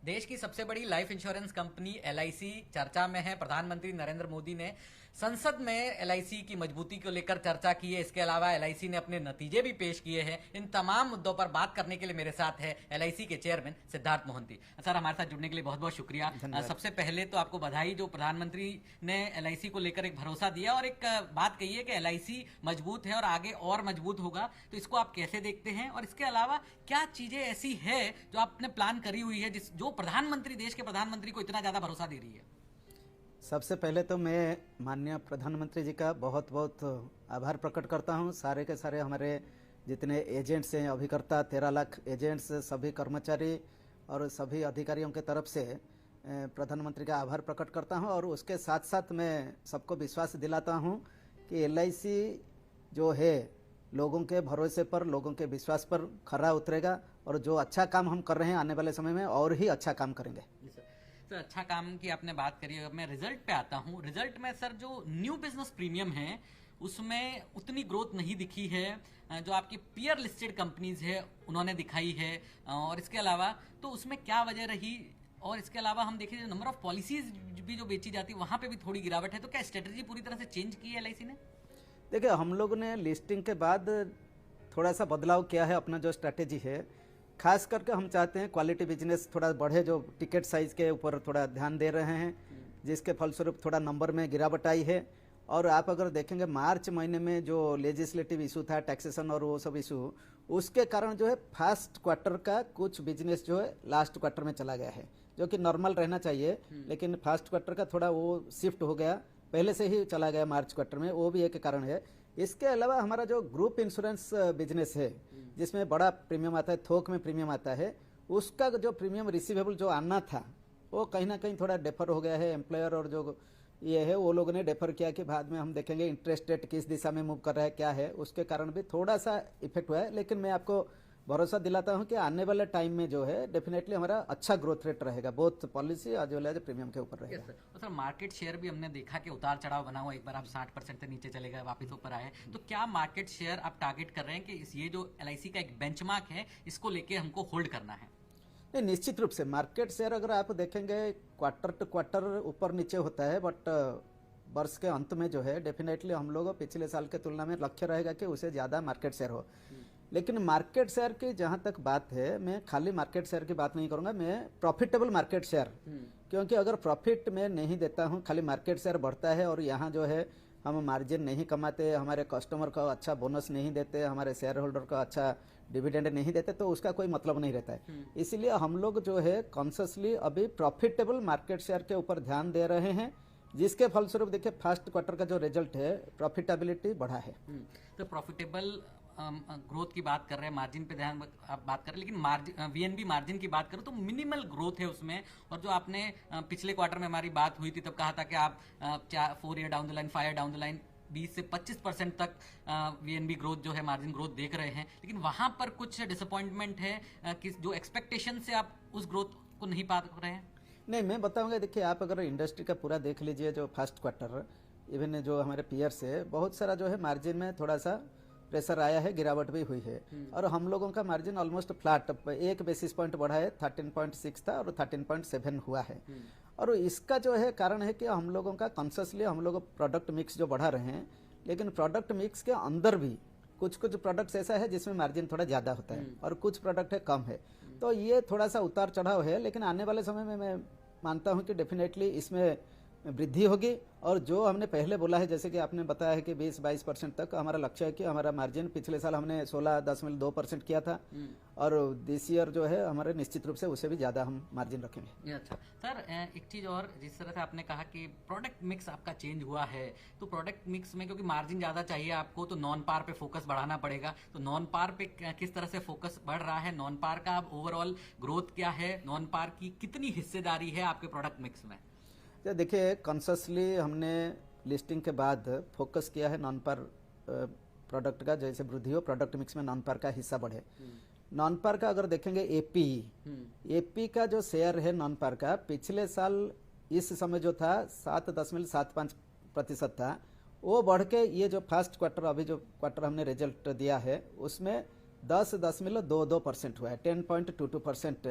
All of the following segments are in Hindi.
देश की सबसे बड़ी लाइफ इंश्योरेंस कंपनी एलआईसी चर्चा में है। प्रधानमंत्री नरेंद्र मोदी ने संसद में एलआईसी की मजबूती को लेकर चर्चा की है। इसके अलावा एलआईसी ने अपने नतीजे भी पेश किए हैं। इन तमाम मुद्दों पर बात करने के लिए मेरे साथ है एलआईसी के चेयरमैन सिद्धार्थ मोहंती। सर, हमारे साथ जुड़ने के लिए बहुत बहुत शुक्रिया। सबसे पहले तो आपको बधाई, जो प्रधानमंत्री ने एलआईसी को लेकर एक भरोसा दिया और एक बात कही है कि एलआईसी मजबूत है और आगे और मजबूत होगा। तो इसको आप कैसे देखते हैं, और इसके अलावा क्या चीजें ऐसी है जो आपने प्लान करी हुई है जो प्रधानमंत्री, देश के प्रधानमंत्री को इतना ज्यादा भरोसा दे रही है? सबसे पहले तो मैं माननीय प्रधानमंत्री जी का बहुत बहुत आभार प्रकट करता हूं। सारे के सारे हमारे जितने एजेंट्स हैं, अभिकर्ता 13 लाख एजेंट्स, सभी कर्मचारी और सभी अधिकारियों के तरफ से प्रधानमंत्री का आभार प्रकट करता हूं। और उसके साथ साथ मैं सबको विश्वास दिलाता हूं कि एलआईसी जो है लोगों के भरोसे पर, लोगों के विश्वास पर खरा उतरेगा और जो अच्छा काम हम कर रहे हैं आने वाले समय में और ही अच्छा काम करेंगे। तो अच्छा काम की आपने बात करी है। मैं रिजल्ट पे आता हूँ। रिजल्ट में सर जो न्यू बिजनेस प्रीमियम है उसमें उतनी ग्रोथ नहीं दिखी है जो आपकी पीयर लिस्टेड कंपनीज है उन्होंने दिखाई है। और इसके अलावा तो उसमें क्या वजह रही, और इसके अलावा हम देखें जो नंबर ऑफ पॉलिसीज भी जो बेची जाती है वहां पे भी थोड़ी गिरावट है। तो क्या स्ट्रेटेजी पूरी तरह से चेंज की है एलआईसी ने? देखिए, हम लोग ने लिस्टिंग के बाद थोड़ा सा बदलाव किया है। अपना जो स्ट्रैटेजी है, खास करके हम चाहते हैं क्वालिटी बिजनेस थोड़ा बढ़े, जो टिकट साइज के ऊपर थोड़ा ध्यान दे रहे हैं, जिसके फलस्वरूप थोड़ा नंबर में गिरावट आई है। और आप अगर देखेंगे मार्च महीने में जो लेजिस्लेटिव इशू था, टैक्सेशन और वो सब इशू, उसके कारण जो है फर्स्ट क्वार्टर का कुछ बिजनेस जो है लास्ट क्वार्टर में चला गया है, जो कि नॉर्मल रहना चाहिए। लेकिन फर्स्ट क्वार्टर का थोड़ा वो शिफ्ट हो गया, पहले से ही चला गया मार्च क्वार्टर में, वो भी एक कारण है। इसके अलावा हमारा जो ग्रुप इंश्योरेंस बिजनेस है, जिसमें बड़ा प्रीमियम आता है, थोक में प्रीमियम आता है, उसका जो प्रीमियम रिसीवेबल जो आना था वो कहीं ना कहीं थोड़ा डेफर हो गया है। एम्प्लॉयर और जो ये है वो लोगों ने डेफर किया कि बाद में हम देखेंगे इंटरेस्ट रेट किस दिशा में मूव कर रहा है, क्या है, उसके कारण भी थोड़ा सा इफेक्ट हुआ है। लेकिन मैं आपको भरोसा दिलाता हूं कि आने वाले टाइम में जो है डेफिनेटली हमारा अच्छा ग्रोथ रेट रहेगा, बोथ पॉलिसी आज वेल एज प्रीमियम के ऊपर रहेगा। तो सर मार्केट शेयर भी हमने देखा कि उतार चढ़ाव बना हुआ, एक बार आप 60% से नीचे चले गए, वापस ऊपर आए। तो क्या मार्केट शेयर आप टारगेट कर रहे हैं कि ये जो एलआईसी का एक बेंचमार्क है इसको लेके हमको होल्ड करना है? नहीं, निश्चित रूप से मार्केट शेयर अगर आप देखेंगे क्वार्टर टू क्वार्टर ऊपर नीचे होता है, बट वर्ष के अंत में जो है डेफिनेटली हम लोग पिछले साल के तुलना में लक्ष्य रहेगा कि उसे ज्यादा मार्केट शेयर हो। लेकिन मार्केट शेयर की जहां तक बात है, मैं खाली मार्केट शेयर की बात नहीं करूंगा, मैं प्रॉफिटेबल मार्केट शेयर, क्योंकि अगर प्रॉफिट में नहीं देता हूं, खाली मार्केट शेयर बढ़ता है और यहाँ जो है हम मार्जिन नहीं कमाते, हमारे कस्टमर को अच्छा बोनस नहीं देते, हमारे शेयर होल्डर को अच्छा डिविडेंड नहीं देते, तो उसका कोई मतलब नहीं रहता है। इसलिए हम लोग जो है कॉन्शियसली अभी प्रॉफिटेबल मार्केट शेयर के ऊपर ध्यान दे रहे हैं, जिसके फलस्वरूप देखिए फर्स्ट क्वार्टर का जो रिजल्ट है प्रॉफिटेबिलिटी बढ़ा है। तो प्रॉफिटेबल ग्रोथ की बात कर रहे हैं, मार्जिन पे ध्यान आप बात कर रहे हैं, लेकिन मार्जिन वीएनबी मार्जिन की बात करो तो मिनिमल ग्रोथ है उसमें। और जो आपने पिछले क्वार्टर में हमारी बात हुई थी तब कहा था कि आप 4 year down the line, 5 year down the line 20 से 25% तक वीएनबी ग्रोथ जो है, मार्जिन ग्रोथ देख रहे हैं। लेकिन वहां पर कुछ डिसअपॉइंटमेंट है कि जो एक्सपेक्टेशन से आप उस ग्रोथ को नहीं पा रहे हैं। नहीं, मैं बताऊंगा, देखिए आप अगर इंडस्ट्री का पूरा देख लीजिए, जो फर्स्ट क्वार्टर इवन जो हमारे पीयर्स है, बहुत सारा जो है मार्जिन में थोड़ा सा प्रेशर आया है, गिरावट भी हुई है। और हम लोगों का margin almost flat 1 basis point बढ़ा है, 13.6 था और 13.7 हुआ है। और इसका जो है कारण है कि हम लोगों का कॉन्शियसली हम लोग प्रोडक्ट मिक्स जो बढ़ा रहे हैं, लेकिन प्रोडक्ट मिक्स के अंदर भी कुछ कुछ प्रोडक्ट्स ऐसा है जिसमें मार्जिन थोड़ा ज्यादा होता है और कुछ प्रोडक्ट है कम है। तो ये थोड़ा सा उतार चढ़ाव है, लेकिन आने वाले समय में मैं मानता हूं कि डेफिनेटली इसमें वृद्धि होगी। और जो हमने पहले बोला है, जैसे कि आपने बताया है कि 20-22% तक हमारा लक्ष्य है कि हमारा मार्जिन, पिछले साल हमने 16.2% किया था और दिस ईयर जो है हमारे निश्चित रूप से उससे भी ज्यादा हम मार्जिन रखेंगे। अच्छा सर, एक चीज और, जिस तरह से आपने कहा कि प्रोडक्ट मिक्स आपका चेंज हुआ है, तो प्रोडक्ट मिक्स में क्योंकि मार्जिन ज्यादा चाहिए आपको, तो नॉन पार पे फोकस बढ़ाना पड़ेगा। तो नॉन पार पे किस तरह से फोकस बढ़ रहा है? नॉन पार का ओवरऑल ग्रोथ क्या है? नॉन पार की कितनी हिस्सेदारी है आपके प्रोडक्ट मिक्स में? तो देखिए, कॉन्शियसली हमने लिस्टिंग के बाद फोकस किया है नॉन पार प्रोडक्ट का, जैसे वृद्धि हो प्रोडक्ट मिक्स में नॉन पार का हिस्सा बढ़े। नॉन पार का अगर देखेंगे एपी का जो शेयर है नॉन पार का, पिछले साल इस समय जो था 7.75% था, वो बढ़ के ये जो फर्स्ट क्वार्टर, अभी जो क्वार्टर हमने रिजल्ट दिया है उसमें 10.22% हुआ है, 10.22%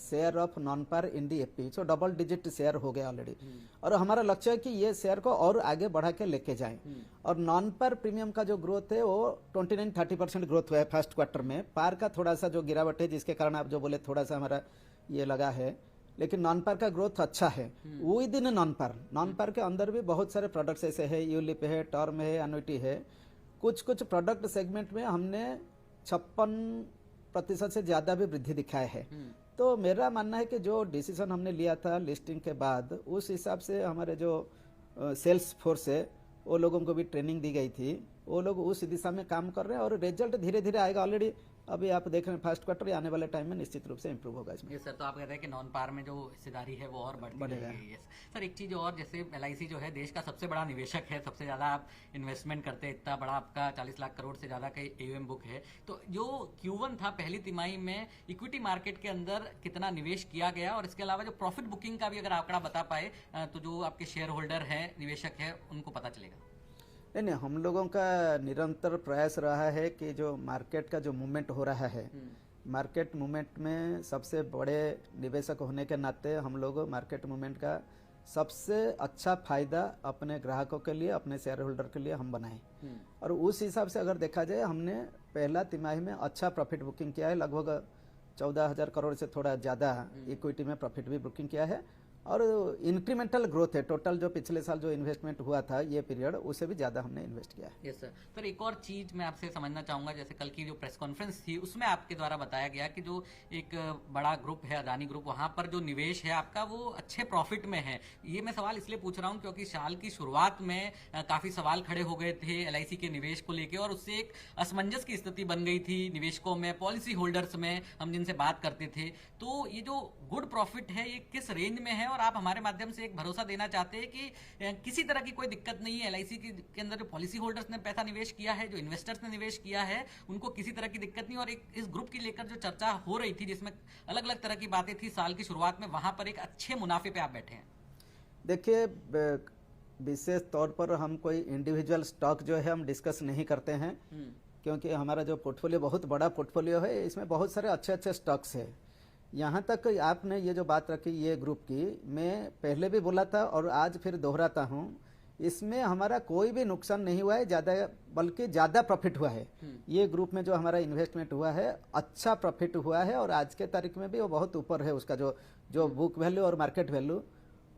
share of non par in D F P, so double digit share हो गया ऑलरेडी। और हमारा लक्ष्य है कि ये शेयर को और आगे बढ़ा के लेके जाएं। और नॉन पार प्रीमियम का जो ग्रोथ है वो 29-30% ग्रोथ हुआ है फर्स्ट क्वार्टर में। पार का थोड़ा सा जो गिरावट है जिसके कारण आप जो बोले थोड़ा सा हमारा ये लगा है, लेकिन नॉन पार का ग्रोथ अच्छा है। विद इन नॉन पार के अंदर भी बहुत सारे प्रोडक्ट्स ऐसे है, यूलिप है, टर्म है, एन्युटी है। कुछ प्रोडक्ट सेगमेंट में हमने 56% से ज्यादा भी वृद्धि दिखाया है। तो मेरा मानना है कि जो डिसीजन हमने लिया था लिस्टिंग के बाद, उस हिसाब से हमारे जो सेल्स फोर्स है वो लोगों को भी ट्रेनिंग दी गई थी, वो लोग उस दिशा में काम कर रहे हैं और रिजल्ट धीरे धीरे आएगा। ऑलरेडी अभी आप देख रहे हैं फर्स्ट क्वार्टर, आने वाले टाइम में निश्चित रूप से इंप्रूव होगा इसमें। ये सर, तो आप कहते हैं कि नॉन पार में जो हिस्सेदारी है वो और बढ़ती रहेगी। यस सर, एक चीज और, जैसे एलआईसी जो है देश का सबसे बड़ा निवेशक है, सबसे ज्यादा आप इन्वेस्टमेंट करते हैं, इतना बड़ा आपका 40 लाख करोड़ से ज्यादा का एयूएम बुक है। तो जो Q1 था पहली तिमाही में इक्विटी मार्केट के अंदर कितना निवेश किया गया, और इसके अलावा जो प्रॉफिट बुकिंग का भी अगर आंकड़ा बता पाए तो जो आपके शेयर होल्डर है, निवेशक है, उनको पता चलेगा। नहीं, हम लोगों का निरंतर प्रयास रहा है कि जो मार्केट का जो मूवमेंट हो रहा है, मार्केट मूवमेंट में सबसे बड़े निवेशक होने के नाते हम लोग मार्केट मूवमेंट का सबसे अच्छा फायदा अपने ग्राहकों के लिए, अपने शेयर होल्डर के लिए हम बनाएं। और उस हिसाब से अगर देखा जाए, हमने पहला तिमाही में अच्छा प्रॉफिट बुकिंग किया है, लगभग 14,000 करोड़ से थोड़ा ज़्यादा इक्विटी में प्रॉफिट भी बुकिंग किया है। और इंक्रीमेंटल ग्रोथ है, टोटल जो पिछले साल जो इन्वेस्टमेंट हुआ था ये पीरियड, उससे भी ज्यादा हमने इन्वेस्ट किया है। Yes sir. सर, एक और चीज मैं आपसे समझना चाहूंगा, जैसे कल की जो प्रेस कॉन्फ्रेंस थी उसमें आपके द्वारा बताया गया कि जो एक बड़ा ग्रुप है अदानी ग्रुप, वहां पर जो निवेश है आपका वो अच्छे प्रॉफिट में है। ये मैं सवाल इसलिए पूछ रहा हूं क्योंकि साल की शुरुआत में काफी सवाल खड़े हो गए थे एलआईसी के निवेश को लेकर, और उससे एक असमंजस की स्थिति बन गई थी निवेशकों में, पॉलिसी होल्डर्स में, हम जिनसे बात करते थे। तो ये जो गुड प्रॉफिट है ये किस रेंज में है, और आप हमारे माध्यम से एक भरोसा देना चाहते हैं कि किसी तरह की कोई दिक्कत नहीं है एलआईसी के अंदर, जो पॉलिसी होल्डर्स ने पैसा निवेश किया है, जो इन्वेस्टर्स ने निवेश किया है, उनको किसी तरह की दिक्कत नहीं। और एक इस ग्रुप की लेकर जो चर्चा हो रही थी जिसमें अलग अलग तरह की बातें थी साल की शुरुआत में, वहां पर एक अच्छे मुनाफे पे आप बैठे हैं। देखिए, विशेष तौर पर हम कोई इंडिविजुअल स्टॉक जो है हम डिस्कस नहीं करते हैं, क्योंकि हमारा जो पोर्टफोलियो बहुत बड़ा पोर्टफोलियो है, इसमें बहुत सारे अच्छे अच्छे स्टॉक्स है। यहाँ तक आपने ये जो बात रखी ये ग्रुप की, मैं पहले भी बोला था और आज फिर दोहराता हूँ, इसमें हमारा कोई भी नुकसान नहीं हुआ है ज़्यादा, बल्कि ज़्यादा प्रॉफिट हुआ है। ये ग्रुप में जो हमारा इन्वेस्टमेंट हुआ है अच्छा प्रॉफिट हुआ है, और आज के तारीख में भी वो बहुत ऊपर है, उसका जो बुक वैल्यू और मार्केट वैल्यू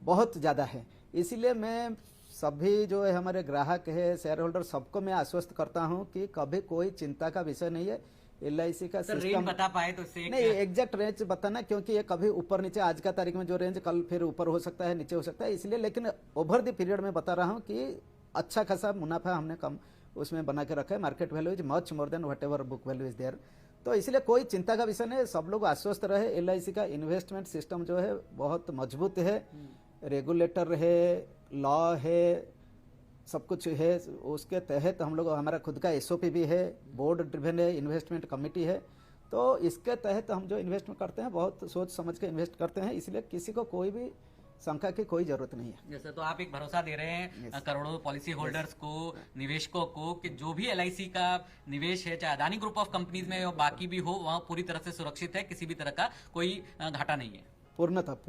बहुत ज़्यादा है। इसीलिए मैं सभी जो है हमारे ग्राहक है, शेयर होल्डर, सबको मैं आश्वस्त करता हूँ कि कभी कोई चिंता का विषय नहीं है। एलआईसी का सिस्टम बता पाए तो नहीं, एग्जैक्ट रेंज बताना, क्योंकि ये कभी ऊपर नीचे, आज का तारीख में जो रेंज कल फिर ऊपर हो सकता है, नीचे हो सकता है, इसलिए। लेकिन ओवर द पीरियड में बता रहा हूँ कि अच्छा खासा मुनाफा हमने कम उसमें बना के रखा है। Market value is much more than whatever book value is there. तो इसलिए कोई चिंता का विषय नहीं, सब लोग आश्वस्त रहे। एलआईसी का इन्वेस्टमेंट सिस्टम जो है बहुत मजबूत है, रेगुलेटर है, लॉ है, सब कुछ है, उसके तहत हम लोग, हमारा खुद का एसओपी भी है, बोर्ड ड्रिवन है, इन्वेस्टमेंट कमेटी है। तो इसके तहत हम जो इन्वेस्टमेंट करते हैं बहुत सोच समझ के इन्वेस्ट करते हैं, इसलिए किसी को कोई भी शंका की कोई जरूरत नहीं है। जैसे तो आप एक भरोसा दे रहे हैं करोड़ों पॉलिसी होल्डर्स को, निवेशकों को, कि जो भी एलआईसी का निवेश है, चाहे अदानी ग्रुप ऑफ कंपनीज में और बाकी भी हो, वहाँ पूरी तरह से सुरक्षित है, किसी भी तरह का कोई घाटा नहीं है। पूर्णतः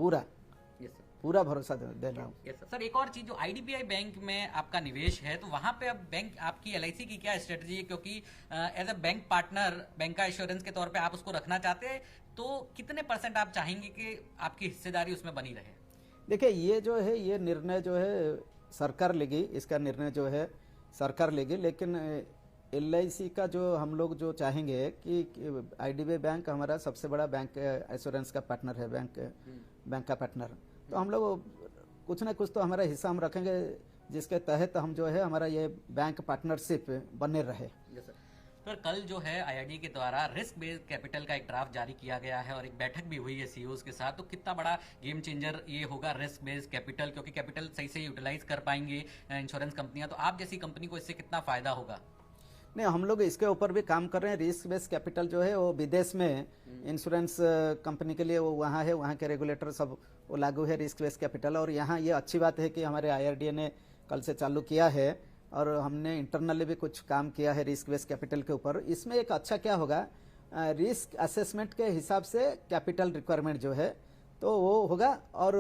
पूरा भरोसा दे रहा हूँ। सर, एक और चीज, जो आईडीबीआई बैंक में आपका निवेश है, तो वहां पे अब बैंक, आपकी एलआईसी की क्या स्ट्रेटजी है, क्योंकि as a bank partner, bank का एश्योरेंस के तौर पे आप उसको रखना चाहते हैं, तो कितने % आप चाहेंगे कि आपकी हिस्सेदारी उसमें बनी रहे? देखिए, ये जो है ये निर्णय जो है सरकार लेगी, इसका निर्णय जो है सरकार लेगी। लेकिन एलआईसी का जो हम लोग जो चाहेंगे कि आईडीबीआई बैंक हमारा सबसे बड़ा बैंक एश्योरेंस का पार्टनर है, बैंक का पार्टनर। तो हम लोग कुछ ना कुछ तो हमारा हिस्सा हम रखेंगे, जिसके तहत हम जो है हमारा ये बैंक पार्टनरशिप बने रहे। सर, कल जो है आईआरडी के द्वारा रिस्क बेस्ड कैपिटल का एक ड्राफ्ट जारी किया गया है और एक बैठक भी हुई है सीईओज के साथ। तो कितना बड़ा गेम चेंजर ये होगा रिस्क बेस्ड कैपिटल, क्योंकि कैपिटल सही से यूटिलाइज कर पाएंगे इंश्योरेंस कंपनियां, तो आप जैसी कंपनी को इससे कितना फायदा होगा? नहीं, हम लोग इसके ऊपर भी काम कर रहे हैं। रिस्क बेस्ड कैपिटल जो है वो विदेश में इंश्योरेंस कंपनी के लिए वो वहाँ है, वहाँ के रेगुलेटर सब वो लागू है रिस्क बेस्ड कैपिटल। और यहाँ ये अच्छी बात है कि हमारे आईआरडीए ने कल से चालू किया है, और हमने इंटरनली भी कुछ काम किया है रिस्क बेस्ड कैपिटल के ऊपर। इसमें एक अच्छा क्या होगा, रिस्क असेसमेंट के हिसाब से कैपिटल रिक्वायरमेंट जो है तो वो होगा, और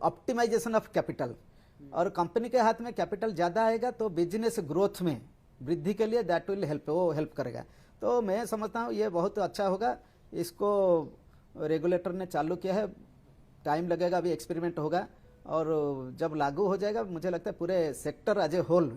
ऑप्टिमाइजेशन ऑफ कैपिटल, और कंपनी के हाथ में कैपिटल ज़्यादा आएगा तो बिजनेस ग्रोथ में वृद्धि के लिए दैट विल हेल्प, वो हेल्प करेगा। तो मैं समझता हूँ ये बहुत अच्छा होगा। इसको रेगुलेटर ने चालू किया है, टाइम लगेगा, अभी एक्सपेरिमेंट होगा, और जब लागू हो जाएगा मुझे लगता है पूरे सेक्टर एज ए होल